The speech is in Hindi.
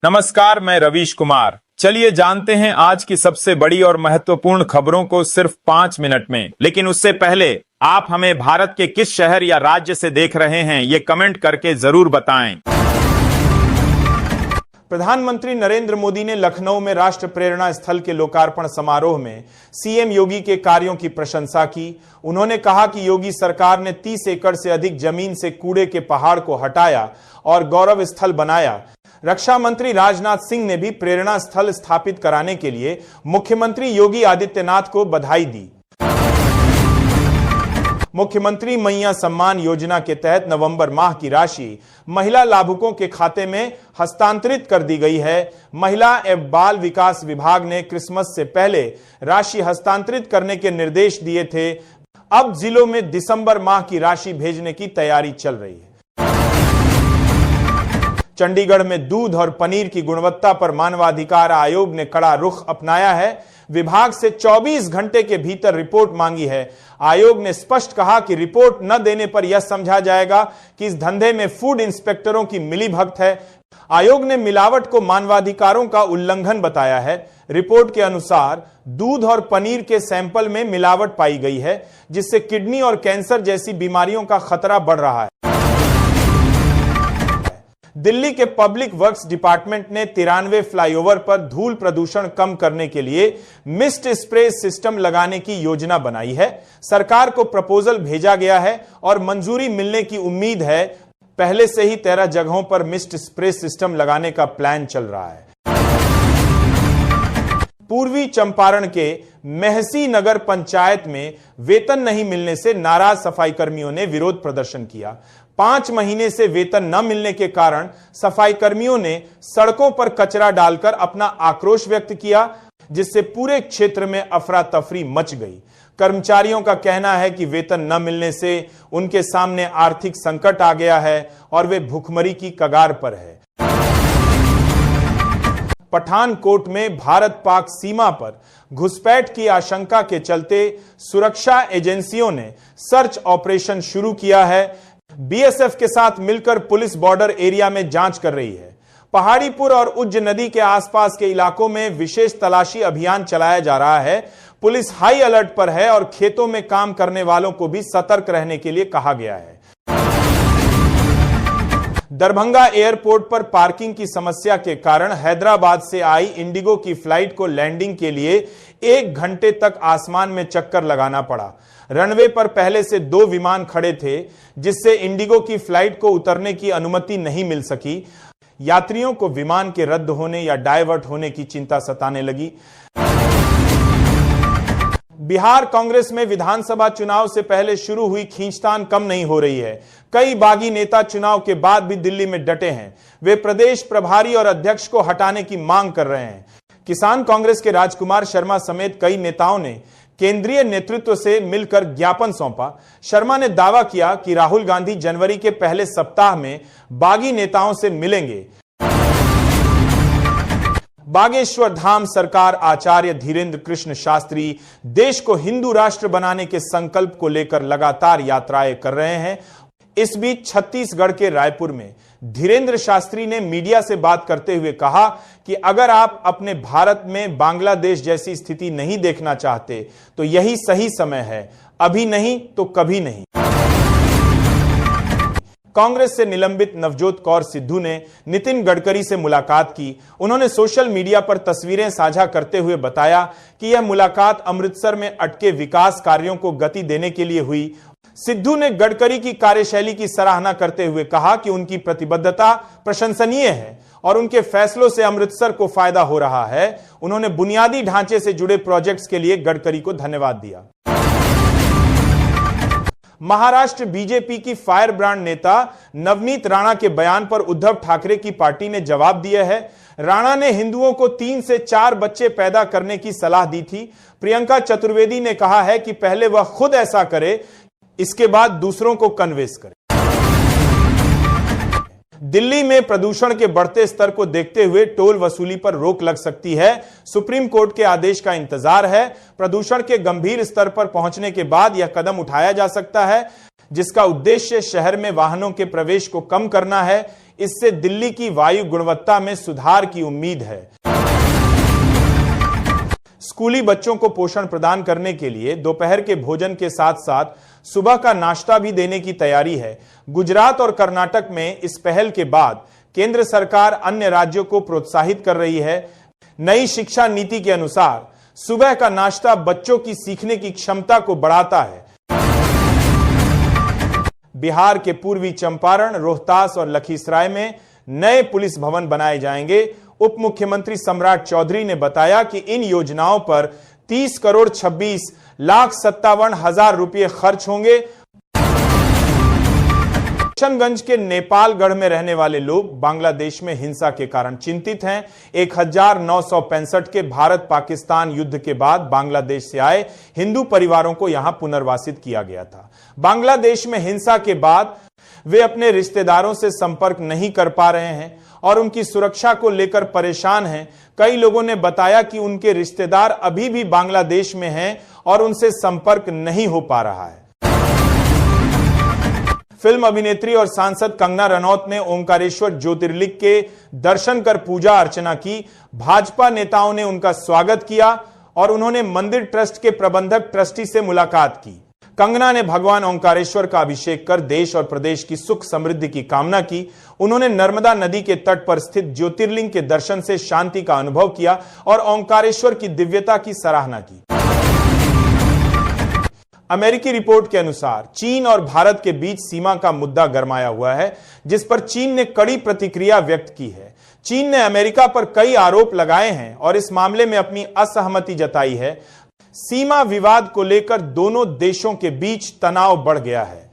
नमस्कार, मैं रवीश कुमार। चलिए जानते हैं आज की सबसे बड़ी और महत्वपूर्ण खबरों को सिर्फ 5 मिनट में। लेकिन उससे पहले आप हमें भारत के किस शहर या राज्य से देख रहे हैं, ये कमेंट करके जरूर बताएं। प्रधानमंत्री नरेंद्र मोदी ने लखनऊ में राष्ट्र प्रेरणा स्थल के लोकार्पण समारोह में सीएम योगी के कार्यों की प्रशंसा की। उन्होंने कहा कि योगी सरकार ने 30 एकड़ से अधिक जमीन से कूड़े के पहाड़ को हटाया और गौरव स्थल बनाया। रक्षा मंत्री राजनाथ सिंह ने भी प्रेरणा स्थल स्थापित कराने के लिए मुख्यमंत्री योगी आदित्यनाथ को बधाई दी। मुख्यमंत्री मैया सम्मान योजना के तहत नवंबर माह की राशि महिला लाभुकों के खाते में हस्तांतरित कर दी गई है। महिला एवं बाल विकास विभाग ने क्रिसमस से पहले राशि हस्तांतरित करने के निर्देश दिए थे। अब जिलों में दिसंबर माह की राशि भेजने की तैयारी चल रही है। चंडीगढ़ में दूध और पनीर की गुणवत्ता पर मानवाधिकार आयोग ने कड़ा रुख अपनाया है। विभाग से 24 घंटे के भीतर रिपोर्ट मांगी है। आयोग ने स्पष्ट कहा कि रिपोर्ट न देने पर यह समझा जाएगा कि इस धंधे में फूड इंस्पेक्टरों की मिलीभगत है। आयोग ने मिलावट को मानवाधिकारों का उल्लंघन बताया है। रिपोर्ट के अनुसार दूध और पनीर के सैंपल में मिलावट पाई गई है, जिससे किडनी और कैंसर जैसी बीमारियों का खतरा बढ़ रहा है। दिल्ली के पब्लिक वर्क्स डिपार्टमेंट ने 93 फ्लाईओवर पर धूल प्रदूषण कम करने के लिए मिस्ट स्प्रे सिस्टम लगाने की योजना बनाई है। सरकार को प्रपोजल भेजा गया है और मंजूरी मिलने की उम्मीद है। पहले से ही 13 जगहों पर मिस्ट स्प्रे सिस्टम लगाने का प्लान चल रहा है। पूर्वी चंपारण के मेहसी नगर पंचायत में वेतन नहीं मिलने से नाराज सफाई कर्मियों ने विरोध प्रदर्शन किया। 5 महीने से वेतन न मिलने के कारण सफाई कर्मियों ने सड़कों पर कचरा डालकर अपना आक्रोश व्यक्त किया, जिससे पूरे क्षेत्र में अफरा तफरी मच गई। कर्मचारियों का कहना है कि वेतन न मिलने से उनके सामने आर्थिक संकट आ गया है और वे भूखमरी की कगार पर है। पठानकोट में भारत पाक सीमा पर घुसपैठ की आशंका के चलते सुरक्षा एजेंसियों ने सर्च ऑपरेशन शुरू किया है। बीएसएफ के साथ मिलकर पुलिस बॉर्डर एरिया में जांच कर रही है। पहाड़ीपुर और उज्ज नदी के आसपास के इलाकों में विशेष तलाशी अभियान चलाया जा रहा है। पुलिस हाई अलर्ट पर है और खेतों में काम करने वालों को भी सतर्क रहने के लिए कहा गया है। दरभंगा एयरपोर्ट पर पार्किंग की समस्या के कारण हैदराबाद से आई इंडिगो की फ्लाइट को लैंडिंग के लिए 1 घंटे तक आसमान में चक्कर लगाना पड़ा। रनवे पर पहले से 2 विमान खड़े थे, जिससे इंडिगो की फ्लाइट को उतरने की अनुमति नहीं मिल सकी। यात्रियों को विमान के रद्द होने या डायवर्ट होने की चिंता सताने लगी। बिहार कांग्रेस में विधानसभा चुनाव से पहले शुरू हुई खींचतान कम नहीं हो रही है। कई बागी नेता चुनाव के बाद भी दिल्ली में डटे हैं। वे प्रदेश प्रभारी और अध्यक्ष को हटाने की मांग कर रहे हैं। किसान कांग्रेस के राजकुमार शर्मा समेत कई नेताओं ने केंद्रीय नेतृत्व से मिलकर ज्ञापन सौंपा। शर्मा ने दावा किया कि राहुल गांधी जनवरी के पहले सप्ताह में बागी नेताओं से मिलेंगे। बागेश्वर धाम सरकार आचार्य धीरेन्द्र कृष्ण शास्त्री देश को हिंदू राष्ट्र बनाने के संकल्प को लेकर लगातार यात्राएं कर रहे हैं। इस बीच छत्तीसगढ़ के रायपुर में धीरेन्द्र शास्त्री ने मीडिया से बात करते हुए कहा कि अगर आप अपने भारत में बांग्लादेश जैसी स्थिति नहीं देखना चाहते तो यही सही समय है, अभी नहीं तो कभी नहीं। कांग्रेस से निलंबित नवजोत कौर सिद्धू ने नितिन गडकरी से मुलाकात की। उन्होंने सोशल मीडिया पर तस्वीरें साझा करते हुए बताया कि यह मुलाकात अमृतसर में अटके विकास कार्यों को गति देने के लिए हुई। सिद्धू ने गडकरी की कार्यशैली की सराहना करते हुए कहा कि उनकी प्रतिबद्धता प्रशंसनीय है और उनके फैसलों से अमृतसर को फायदा हो रहा है। उन्होंने बुनियादी ढांचे से जुड़े प्रोजेक्ट्स के लिए गडकरी को धन्यवाद दिया। महाराष्ट्र बीजेपी की फायर ब्रांड नेता नवनीत राणा के बयान पर उद्धव ठाकरे की पार्टी ने जवाब दिया है। राणा ने हिंदुओं को 3 से 4 बच्चे पैदा करने की सलाह दी थी। प्रियंका चतुर्वेदी ने कहा है कि पहले वह खुद ऐसा करे, इसके बाद दूसरों को कन्विंस करे। दिल्ली में प्रदूषण के बढ़ते स्तर को देखते हुए टोल वसूली पर रोक लग सकती है। सुप्रीम कोर्ट के आदेश का इंतजार है। प्रदूषण के गंभीर स्तर पर पहुंचने के बाद यह कदम उठाया जा सकता है, जिसका उद्देश्य शहर में वाहनों के प्रवेश को कम करना है। इससे दिल्ली की वायु गुणवत्ता में सुधार की उम्मीद है। स्कूली बच्चों को पोषण प्रदान करने के लिए दोपहर के भोजन के साथ साथ सुबह का नाश्ता भी देने की तैयारी है। गुजरात और कर्नाटक में इस पहल के बाद केंद्र सरकार अन्य राज्यों को प्रोत्साहित कर रही है। नई शिक्षा नीति के अनुसार सुबह का नाश्ता बच्चों की सीखने की क्षमता को बढ़ाता है। बिहार के पूर्वी चंपारण, रोहतास और लखीसराय में नए पुलिस भवन बनाए जाएंगे। उप मुख्यमंत्री सम्राट चौधरी ने बताया कि इन योजनाओं पर 30,26,57,000 रुपये खर्च होंगे। किशनगंज के नेपालगढ़ में रहने वाले लोग बांग्लादेश में हिंसा के कारण चिंतित हैं। 1965 के भारत पाकिस्तान युद्ध के बाद बांग्लादेश से आए हिंदू परिवारों को यहां पुनर्वासित किया गया था। बांग्लादेश में हिंसा के बाद वे अपने रिश्तेदारों से संपर्क नहीं कर पा रहे हैं और उनकी सुरक्षा को लेकर परेशान हैं। कई लोगों ने बताया कि उनके रिश्तेदार अभी भी बांग्लादेश में हैं और उनसे संपर्क नहीं हो पा रहा है। फिल्म अभिनेत्री और सांसद कंगना रनौत ने ओंकारेश्वर ज्योतिर्लिंग के दर्शन कर पूजा अर्चना की। भाजपा नेताओं ने उनका स्वागत किया और उन्होंने मंदिर ट्रस्ट के प्रबंधक ट्रस्टी से मुलाकात की। कंगना ने भगवान ओंकारेश्वर का अभिषेक कर देश और प्रदेश की सुख समृद्धि की कामना की। उन्होंने नर्मदा नदी के तट पर स्थित ज्योतिर्लिंग के दर्शन से शांति का अनुभव किया और ओंकारेश्वर की दिव्यता की सराहना की। अमेरिकी रिपोर्ट के अनुसार चीन और भारत के बीच सीमा का मुद्दा गरमाया हुआ है, जिस पर चीन ने कड़ी प्रतिक्रिया व्यक्त की है। चीन ने अमेरिका पर कई आरोप लगाए हैं और इस मामले में अपनी असहमति जताई है। सीमा विवाद को लेकर दोनों देशों के बीच तनाव बढ़ गया है।